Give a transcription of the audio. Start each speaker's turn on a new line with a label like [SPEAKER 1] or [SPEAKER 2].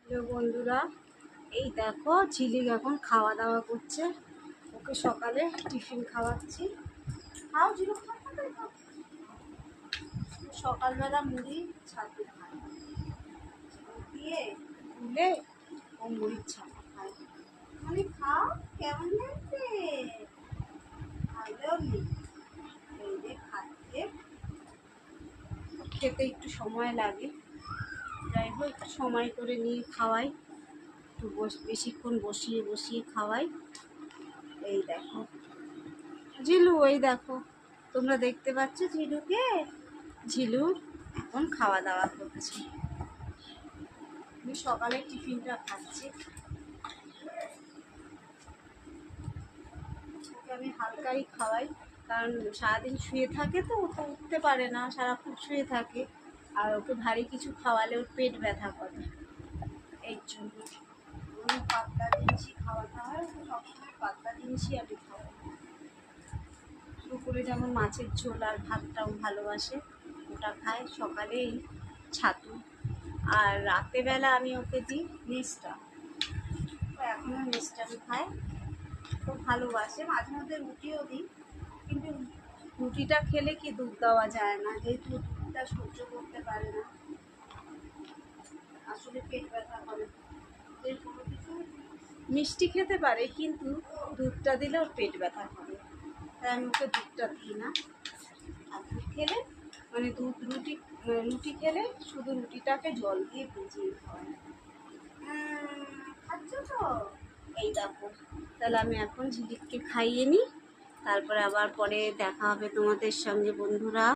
[SPEAKER 1] Hello বন্ধুরা, এই দেখো ঝিলিক এখন খাওয়া দাওয়া করছে। ওকে সকালে টিফিন খাওয়াচ্ছি। খাও ঝিলিক, খাও, খাও, খাও। সকালবেলা মুড়ি ছাতু খায়, দিয়ে তুলে ও মুড়ির ছাতু খায়। মানে খাও, কেমন লাগছে? ভালো নেই, এই যে খাচ্ছে। খেতে একটু সময় লাগে, যাই হোক একটু সময় করে নিয়ে খাওয়াই, একটু বেশিক্ষণ বসিয়ে বসিয়ে খাওয়াই। এই দেখো ঝিলু, এই দেখো তোমরা দেখতে পাচ্ছ ঝিলুকে? ঝিলুর এখন খাওয়া দাওয়া করছে। আমি সকালে টিফিনটা খাচ্ছি। ওকে আমি হালকাই খাওয়াই, কারণ সারাদিন শুয়ে থাকে তো, ও তো উঠতে পারে না, সারাক্ষণ শুয়ে থাকে। আর ওকে ভারী কিছু খাওয়ালে ওর পেট ব্যথা করে, এই জন্য আমি পাতলা জিনিসই খাওয়াতে হয়। ওকে সবসময় পাতলা জিনিসই আমি খাওয়াই। দুপুরে যেমন মাছের ঝোল আর ভাতটাও ভালোবাসে, ওটা খায়। সকালে এই ছাতু, আর রাতেরবেলা আমি ওকে দিই মিষ্টা। ও এখনও মিষ্টামি খায়, তো ভালোবাসে। মাঝে মধ্যে রুটিও দিই, কিন্তু রুটিটা খেলে কি দুধ দেওয়া যায় না, যেহেতু দুধটা সহ্য করতে পারে না, আসলে পেট ব্যথা করে। যে কোনো কিছু মিষ্টি খেতে পারে, কিন্তু দুধটা দিলে ওর পেট ব্যথা করে, তাই আমি ওকে দুধটা দিই না। আর দুধ খেলে মানে রুটি খেলে শুধু রুটিটাকে জল দিয়ে ভিজিয়ে খাওয়াই। খাচ্ছ তো? এই দেখো, তাহলে আমি এখন ঝিলিককে খাইয়ে নিই, তারপরে আবার পরে দেখা হবে তোমাদের সঙ্গে বন্ধুরা।